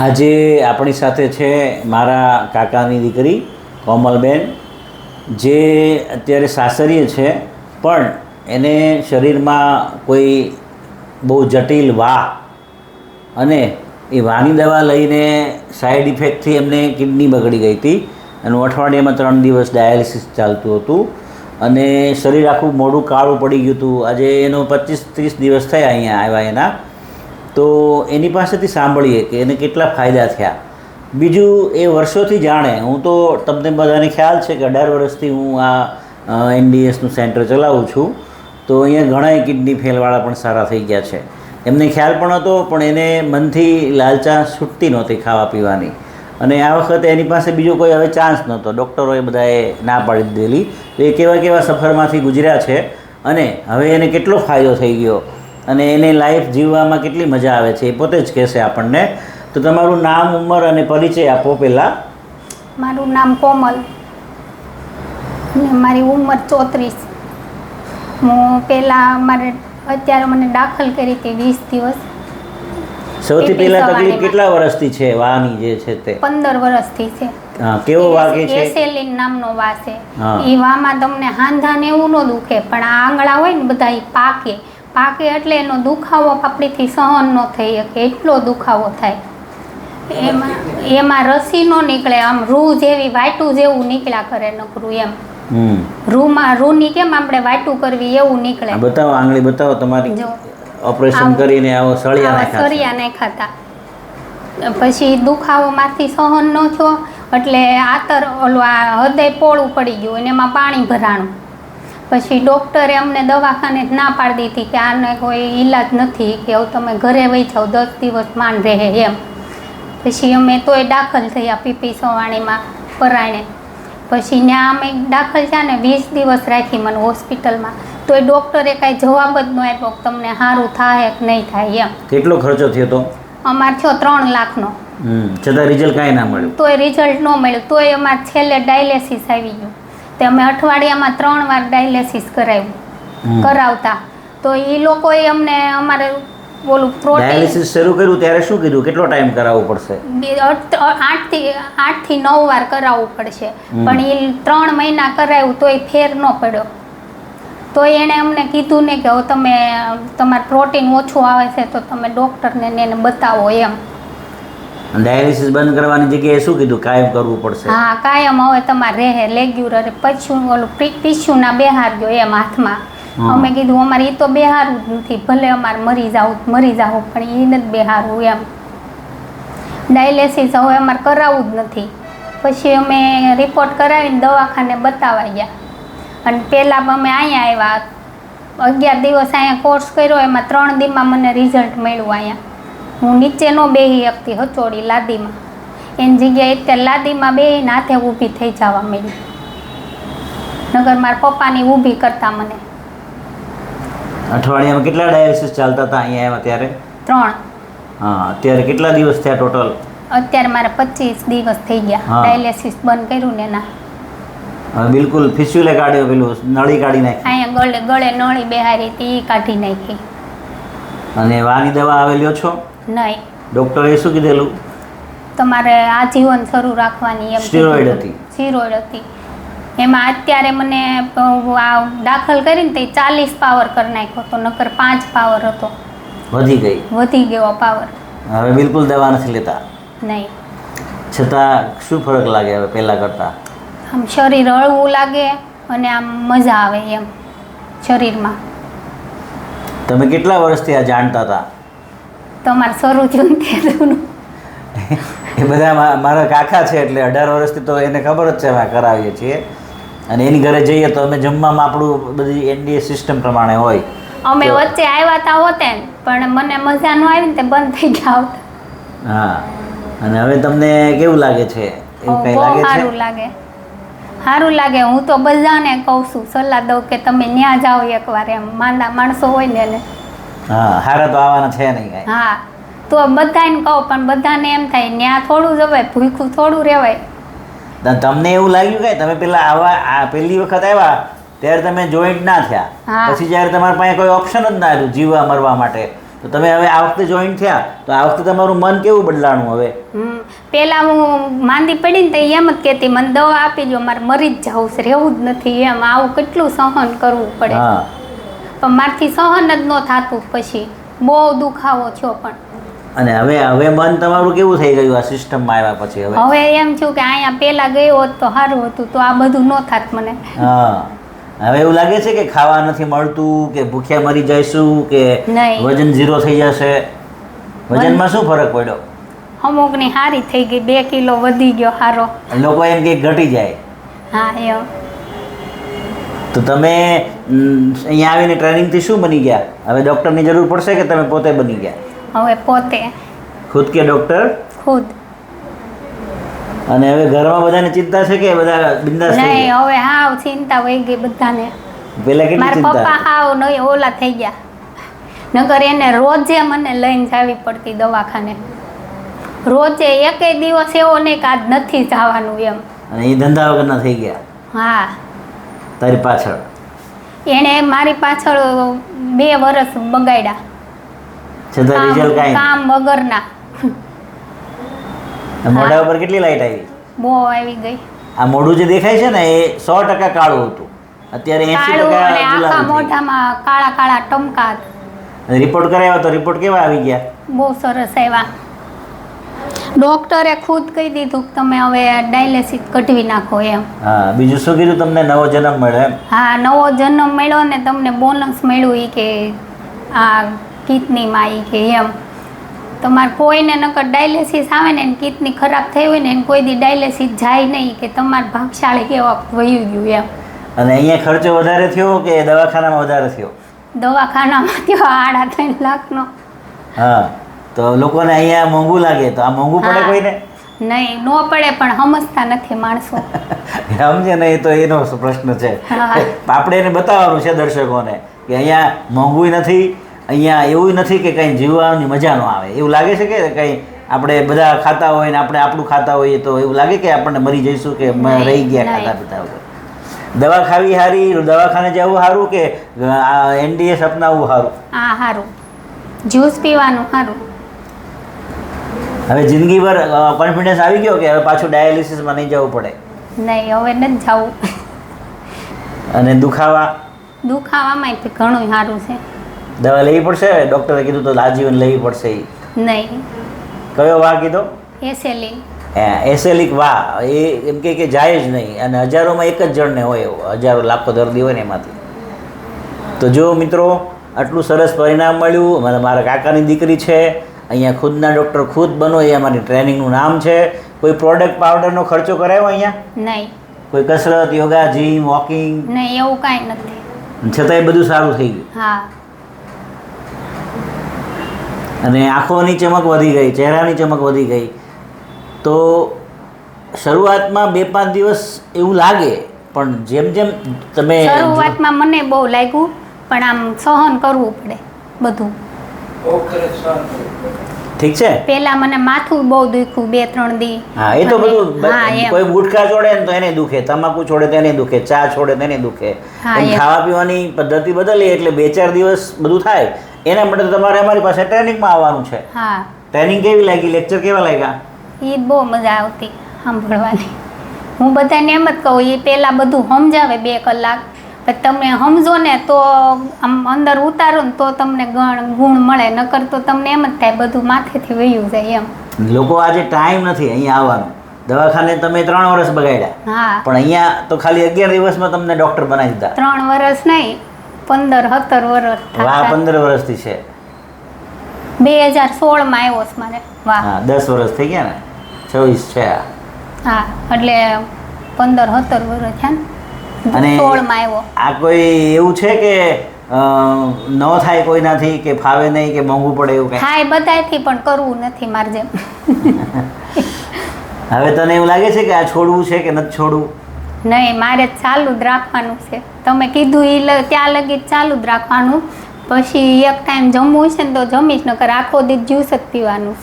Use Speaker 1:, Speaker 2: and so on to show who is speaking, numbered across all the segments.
Speaker 1: આજે આપણી સાથે છે મારા કાકાની દીકરી કોમલબેન, જે અત્યારે સાસરીએ છે, પણ એને શરીરમાં કોઈ બહુ જટિલ અને એ વાની દવા લઈને સાઈડ ઇફેક્ટથી એમને કિડની બગડી ગઈ હતી. એનું અઠવાડિયામાં 3 દિવસ ડાયાલિસિસ ચાલતું હતું અને શરીર આખું મોઢું કાળું પડી ગયું હતું. આજે એનો 25-30 દિવસ થયા અહીંયા આવ્યા એના. તો એની પાસેથી સાંભળીએ કે એને કેટલા ફાયદા થયા. બીજું એ વર્ષોથી જાણે, હું તો તમને બધાને ખ્યાલ છે કે 18 વર્ષથી હું આ NDSનું સેન્ટર ચલાવું છું. તો અહીંયા ઘણા કિડની ફેલવાળા પણ સારા થઈ ગયા છે. એમને ખ્યાલ પણ હતો, પણ એને મનથી લાલચા છૂટતી નહોતી ખાવા પીવાની. અને આ વખતે એની પાસે બીજો કોઈ હવે ચાન્સ નહોતો. ડૉક્ટરોએ બધાએ ના પાડી દીધેલી. એ કેવા સફરમાંથી ગુજર્યા છે અને હવે એને કેટલો ફાયદો થઈ ગયો અને એને લાઈફ જીવવામાં કેટલી મજા આવે છે એ પોતે જ કહેશે આપણને. તો તમારું નામ, ઉંમર અને પરિચય આપો પહેલાં.
Speaker 2: મારું નામ કોમલ ને મારી ઉંમર 34. હું પહેલાં અત્યારે મને દાખલ કરી હતી 20 દિવસ.
Speaker 1: સૌથી પહેલાં તકલીફ કેટલા વર્ષથી છે વાની જે છે તે?
Speaker 2: 15 વર્ષથી છે.
Speaker 1: હા, કેવો વાગે છે?
Speaker 2: એસેલિન નામનો વા છે. એ વામાં તમને હાંધાને એવું ન દુખે, પણ આ આંગળા હોય ને બધા એ પાકે એટલે એનો દુખાવો આપણીથી સહન ન થઈ શકે, એટલો દુખાવો થાય. એમાં રસી ન નીકળે, આમ રૂ જેવી વાટું જેવું નીકળ્યા કરે નકરું એમ. રૂની કેમ આપણે વાટું કરવી એવું નીકળે.
Speaker 1: બતાવો, આંગળી બતાવો તમારી. ઓપરેશન કરીને આવો સળિયા
Speaker 2: નાખ્યા. પછી દુખાવો માંથી સહન ન થયો એટલે હૃદય પોળું પડી ગયું અને એમાં પાણી ભરાણું. પછી ડૉક્ટરે અમને દવાખાને જ ના પાડી દીધી કે આને કોઈ ઈલાજ નથી, કે હવે તમે ઘરે વહી જાઓ, 10 દિવસ માંડ રહે એમ. પછી અમે તોય દાખલ થયા PP સવાણીમાં પરાયણે. પછી ત્યાં અમે દાખલ થયા ને 20 દિવસ રાખી મને હોસ્પિટલમાં. તોય ડૉક્ટરે કાંઈ જવાબ જ ન આપ્યો કે તમને સારું થાય કે નહીં થાય એમ.
Speaker 1: કેટલો ખર્ચો થયો તો?
Speaker 2: અમારે થયો 3 લાખનો.
Speaker 1: છતાં રિઝલ્ટ કાંઈ ના મળ્યું?
Speaker 2: તોય રિઝલ્ટ ન મળ્યું. તોય અમારે છેલ્લે ડાયાલિસિસ આવી ગયું. તે અમે અઠવાડિયામાં 3 વાર ડાયાલિસિસ કરાવતા. તો એ લોકોએ અમને અમારે બોલું
Speaker 1: ડાયાલિસિસ શરૂ કર્યું ત્યારે શું કીધું, કેટલો ટાઈમ કરાવવું પડશે?
Speaker 2: 8 થી 9 વાર કરાવવું પડશે. પણ એ 3 મહિના કરાવ્યું તોય ફેર ન પડ્યો. તો એણે અમને કીધું ને કે હવે તમે તમારું પ્રોટીન ઓછું આવે છે તો તમે ડૉક્ટરને એને બતાવો એમ.
Speaker 1: ડાયાલિસિસ બંધ કરવાની જગ્યાએ શું કીધું, કાયમ કરવું પડશે?
Speaker 2: હા, કાયમ હવે તમારે રહે રેગ્યુલર. પછી ઓલું પિસ્યુના બેહારજો એમ હાથમાં. અમે કીધું અમારે એ તો બેહારવું જ નથી, ભલે અમારે મરી જાવ પણ એ નથી બેહારવું એમ. ડાયાલિસિસ હવે અમારે કરાવવું જ નથી. પછી અમે રિપોર્ટ કરાવીને દવાખાને બતાવવા ગયા. અને પહેલાં અમે અહીંયા આવ્યા, 11 દિવસ અહીંયા કોર્સ કર્યો, એમાં 3 દીમાં મને રિઝલ્ટ મળ્યું. અહીંયા હું નીચે ન બેસી શકતી, હચોડી લાદીમાં. એની જગ્યાએ અત્યારે લાદીમાં બેસીને હાથે ઊભી થઈ જવા મળી. નગર મારા પપ્પાની ઊભી કરતા મને.
Speaker 1: અઠવાડિયામાં કેટલા ડાયાલિસિસ ચાલતા હતા અહીંયા આવ્યા ત્યારે?
Speaker 2: 3.
Speaker 1: હા, અત્યારે કેટલા દિવસ થયા ટોટલ?
Speaker 2: અત્યારે મારે 25 દિવસ થઈ ગયા ડાયાલિસિસ બંધ કર્યું ને એના.
Speaker 1: બિલકુલ ફિસ્યુલે કાઢ્યો, પેલું નળી કાઢી નાખી.
Speaker 2: અહીંયા ગળે નળી બેહારી હતી, એ કાઢી નાખી.
Speaker 1: અને વાની દવા આવેલ્યો છો?
Speaker 2: નહીં.
Speaker 1: ડૉક્ટરે શું કીધેલું?
Speaker 2: તમારે આજીવન શરૂ રાખવાની એમ. સ્ટીરોઇડ હતી. એમાં અત્યારે મને દાખલ કરીને તે 40 પાવર કરી નાખ્યો તો, નકર 5 પાવર હતો. વધી ગયો પાવર.
Speaker 1: હવે બિલકુલ દવા નથી લેતા?
Speaker 2: નહીં.
Speaker 1: છતાં શું ફરક લાગે હવે પહેલાં કરતાં?
Speaker 2: આમ શરીર હળવું લાગે અને આમ મજા આવે એમ શરીરમાં.
Speaker 1: તમે કેટલા વર્ષથી આ જાણતા હતા?
Speaker 2: તમારે શરૂ થયું ત્યારનું.
Speaker 1: એ બધા મારા કાકા છે, એટલે 18 વર્ષથી તો એને ખબર જ છે અમે કરાવીએ છીએ. અને એની ઘરે જઈએ તો અમે જમવામાં આપણું બધી NDS સિસ્ટમ પ્રમાણે હોય.
Speaker 2: અમે વચ્ચે આવ્યા હતા હોતે પણ મને મજા ન આવી ને તે બંધ થઈ ગયા.
Speaker 1: હા, અને હવે તમને કેવું લાગે છે? એવું કંઈ લાગે છે?
Speaker 2: સારું લાગે. હું તો બધાને કહું છું, સલાહ દઉં કે તમે ન્યા જાઓ એકવાર એમ. માંદા માણસો હોય ને એને.
Speaker 1: હા, હારા તો આવવાના છે નહીં કાંઈ.
Speaker 2: હા, તો બધાને કહું, પણ બધાને એમ થાય ન્યા થોડું જવાય, ભૂખ્યું થોડું રહેવાય.
Speaker 1: તમને એવું લાગ્યું કે તમે પહેલી વખત આવ્યા ત્યારે તમે જોઈન્ટ ના થયા, પછી જ્યારે તમારી પાસે કોઈ ઓપ્શન જ ના આવ્યું જીવવા મરવા માટે, તો તમે હવે આ વખતે જોઈન થયા તો આ વખતે તમારું મન કેવું બદલાણું હવે?
Speaker 2: પેલા હું માંદી પડી ને તો એમ જ કહેતી મને દવા આપી દો, મારે મરી જ જવું છે, રહેવું જ નથી એમ. આવું કેટલું સહન કરવું પડે, પણ મારથી સહન જ ન થતું. પછી બહુ દુખાવો થયો. પણ
Speaker 1: અને હવે મન તમારું કેવું થઈ ગયું આ સિસ્ટમમાં આવ્યા પછી?
Speaker 2: હવે એમ થયું કે અહીંયા પેલા ગયો હોત તો સારું હતું, તો આ બધું ન થાત મને.
Speaker 1: હવે એવું લાગે છે કે ખાવા નથી મળતું, કે ભૂખ્યા મરી જઈશું, કે વજન 0 થઈ જશે? વજનમાં શું ફરક પડ્યો?
Speaker 2: અમુકની હારી થઈ ગઈ, 2 કિલો વધી ગયો હારો.
Speaker 1: લોકો એમ કે ઘટી જાય.
Speaker 2: હા એમ.
Speaker 1: તો તમે અહીંયા આવીને ટ્રેનિંગથી શું બની ગયા? હવે ડૉક્ટરની જરૂર પડશે કે તમે પોતે બની ગયા?
Speaker 2: હવે પોતે
Speaker 1: ખુદ કે ડૉક્ટર?
Speaker 2: ખુદ.
Speaker 1: અને હવે ઘરમાં બધાને ચિંતા છે કે બધા બિંદાસ થઈ
Speaker 2: નહીં, હવે હાવ ચિંતા વહી ગઈ બધાને.
Speaker 1: પેલા કેટલી
Speaker 2: મારા
Speaker 1: ચિંતા?
Speaker 2: પપ્પા હાવ નહીં ઓલા થઈ ગયા. નકર એને રોજે મને લઈને જાવી પડતી દવાખાને. રોજે એકેય દિવસ એવો નહીં કે આજ નથી જવાનું એમ.
Speaker 1: અને એ ધંધા વગરના થઈ ગયા?
Speaker 2: હા.
Speaker 1: તારી પાછળ?
Speaker 2: એણે મારી પાછળ 2 વર્ષ બગાડ્યા.
Speaker 1: છતાં રિઝલ્ટ કાંઈ?
Speaker 2: કામ વગરના.
Speaker 1: મોઢા ઉપર કેટલી લાઈટ આવી?
Speaker 2: બહુ આવી ગઈ.
Speaker 1: આ મોઢું જે દેખાય છે ને એ 100% કાળું હતું, અત્યારે 80%
Speaker 2: અને આખા
Speaker 1: ગુલાબી.
Speaker 2: મોઢામાં કાળા કાળા ટમકા હતા.
Speaker 1: રિપોર્ટ કરાવ્યા તો રિપોર્ટ કેવા આવી ગયા?
Speaker 2: બહુ સરસ આવ્યા. ડોક્ટરે ખુદ કહી દીધું કે તમે હવે ડાયાલિસિસ કઢવી નાખો એમ.
Speaker 1: હા, બીજું શું કીધું તમને? નવો જન્મ મળ્યો એમ?
Speaker 2: હા, નવો જન્મ મળ્યો ને તમને બોનસ મળ્યું એ કે આ કિડનીમાં એ કે એમ. તમારે કોઈને નકર ડાયાલિસિસ આવે ને કિડની ખરાબ થઈ હોય ને એને કોઈ દી ડાયાલિસિસ જાય નહીં, કે તમારે ભાગશાળી કેવા વયું ગયું એમ.
Speaker 1: અને અહીંયા ખર્ચો વધારે થયો કે દવાખાનામાં વધારે થયો?
Speaker 2: દવાખાનામાં થયો 3.5 લાખનો.
Speaker 1: હા, તો લોકોને અહીંયા મોંઘું લાગે, તો આ મોંઘું પડે કોઈને?
Speaker 2: નહીં, ન પડે, પણ સમજતા નથી માણસો.
Speaker 1: સમજે નહીં તો એનો પ્રશ્ન છે. આપણે એને બતાવવાનું છે દર્શકોને કે અહીંયા મોંઘું નથી, અહીંયા એવું નથી કે કંઈ જીવવાની મજા ન આવે. એવું લાગે છે કે કંઈ આપણે બધા ખાતા હોય ને આપણે આપણું ખાતા હોઈએ તો એવું લાગે કે આપણને મરી જઈશું કે રહી ગયા ખાતા પીતા વગર? દવા ખાવી સારી, દવાખાને જવું સારું કે NDS અપનાવવું સારું?
Speaker 2: હા, સારું. જ્યુસ પીવાનું સારું.
Speaker 1: હવે જિંદગીભર કોન્ફિડન્સ આવી ગયો કે હવે પાછું ડાયાલિસિસમાં નહીં જવું પડે?
Speaker 2: નહીં, હવે નથી જવું.
Speaker 1: અને
Speaker 2: દુખાવામાં ઘણું સારું છે.
Speaker 1: દવા લેવી પડશે? ડૉક્ટરે કીધું તો આજીવન લેવી પડશે?
Speaker 2: નહીં.
Speaker 1: કયો વાહ કીધો?
Speaker 2: એસેલિક.
Speaker 1: એસેલિક વાહ. એ એમ કે જાય જ નહીં, અને હજારોમાં એક જ જણને હોય એવો, હજારો લાખો દર્દી હોય ને એમાંથી. તો જો મિત્રો, આટલું સરસ પરિણામ મળ્યું. મારા કાકાની દીકરી છે, અહીંયા ખુદના ડૉક્ટર ખુદ બનો, એ અમારી ટ્રેનિંગનું નામ છે. કોઈ પ્રોડક્ટ પાવડરનો ખર્ચો કરાયો અહીંયા?
Speaker 2: નહીં.
Speaker 1: કોઈ કસરત, યોગા, જીમ, વોકિંગ?
Speaker 2: નહીં, એવું કાંઈ નથી.
Speaker 1: છતાંય બધું સારું થઈ ગયું?
Speaker 2: હા.
Speaker 1: અને આંખોની ચમક વધી ગઈ, ચહેરાની ચમક વધી ગઈ. તો શરૂઆતમાં 2-5 દિવસ એવું લાગે, પણ જેમ જેમ તમે
Speaker 2: શરૂઆતમાં મને બહુ લાગ્યું, પણ આમ સહન કરવું પડે બધું.
Speaker 1: ઠીક છે.
Speaker 2: પેલા મને માથું બહુ દુખ્યું 2-3 દી.
Speaker 1: હા, એ તો બધું. કોઈ ગુટખા છોડે ને તો એને દુખે, તમાકુ છોડે તો એને દુખે, ચા છોડે તો એને દુખે. ખાવા પીવાની પદ્ધતિ બદલી એટલે 2-4 દિવસ બધું થાય. એના માટે તમારે અમારી પાસે ટ્રેનિંગમાં આવવાનું છે.
Speaker 2: હા.
Speaker 1: ટ્રેનિંગ કેવી લાગી? લેક્ચર કેવા લાગ્યા?
Speaker 2: એ બહુ મજા આવતી સાંભળવાની. હું બધાને એમ જ કહું, એ પહેલાં બધું સમજાવે 2 કલાક, પછી તમે સમજો ને તો આમ અંદર ઉતારો ને તો તમને ગુણ મળે, નકર તો તમને એમ જ થાય બધું માથેથી વયું જાય એમ. લોકો
Speaker 1: આજે ટાઈમ નથી અહીંયા આવવાનું. દવાખાને તમે 3 વર્ષ બગાડ્યા.
Speaker 2: હા.
Speaker 1: પણ અહીંયા તો ખાલી 11 દિવસમાં તમને ડૉક્ટર બનાવી દીધા.
Speaker 2: 3 વર્ષ નહીં, 15-17 વર્ષ.
Speaker 1: વાહ, 15 વર્ષથી છે.
Speaker 2: 2016માં આવ્યો છે મારે. વાહ.
Speaker 1: હા, 10 વર્ષ થઈ ગયા ને? 24 છે.
Speaker 2: હા, એટલે 15-17 વર્ષ છે ને.
Speaker 1: અને
Speaker 2: 16માં આવ્યો.
Speaker 1: આ કોઈ એવું છે કે ન થાય કોઈનાથી, કે ફાવે નહીં, કે મોંઘું પડે એવું કંઈ?
Speaker 2: થાય બધાયથી, પણ કરવું નથી મારે જેમ.
Speaker 1: હવે તને એવું લાગે છે કે આ છોડવું છે કે નથી છોડવું?
Speaker 2: નહીં, મારે ચાલુ જ રાખવાનું છે. તમે કીધું એ ત્યાં લગી ચાલુ જ રાખવાનું. પછી એક ટાઈમ જમવું છે ને તો જમીશ, નકર આખો દિવસ જ્યુસ જ પીવાનું.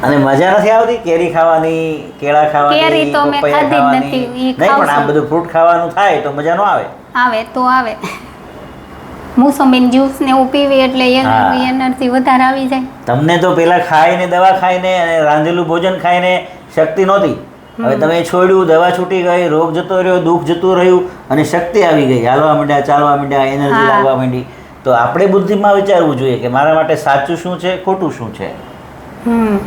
Speaker 1: અને મજા નથી આવતી કેરી ખાવાની, કેળા ખાવાની?
Speaker 2: કેરી તો મેં ખાધી જ નથી.
Speaker 1: નહીં, પણ આ બધું ફ્રૂટ ખાવાનું થાય તો મજા ન આવે?
Speaker 2: આવે તો આવે. મોસંબીનું જ્યુસ ને એવું પીવી એટલે
Speaker 1: હા.
Speaker 2: એનર્જી વધારે આવી જાય.
Speaker 1: તમને તો પેલા ખાઈને દવા ખાઈને અને રાંધેલું ભોજન ખાઈને શક્તિ નહોતી. હવે તમે છોડ્યું, દવા છૂટી ગઈ, રોગ જતો રહ્યો, દુઃખ જતું રહ્યું અને શક્તિ આવી ગઈ, હાલવા માંડ્યા, ચાલવા માંડ્યા, એનર્જી
Speaker 2: હા.
Speaker 1: લાગવા માંડી. તો આપણે બુદ્ધિમાં વિચારવું જોઈએ કે મારા માટે સાચું શું છે, ખોટું શું છે.
Speaker 2: હમ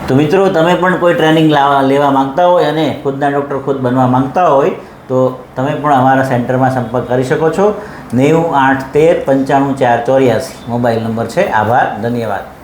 Speaker 1: તો મિત્રો, તમે પણ કોઈ ટ્રેનિંગ લેવા માંગતા હોય અને ખુદના ડૉક્ટર ખુદ બનવા માંગતા હોય તો તમે પણ અમારા સેન્ટરમાં સંપર્ક કરી શકો છો. 9813 95 484 મોબાઈલ નંબર છે. આભાર, ધન્યવાદ.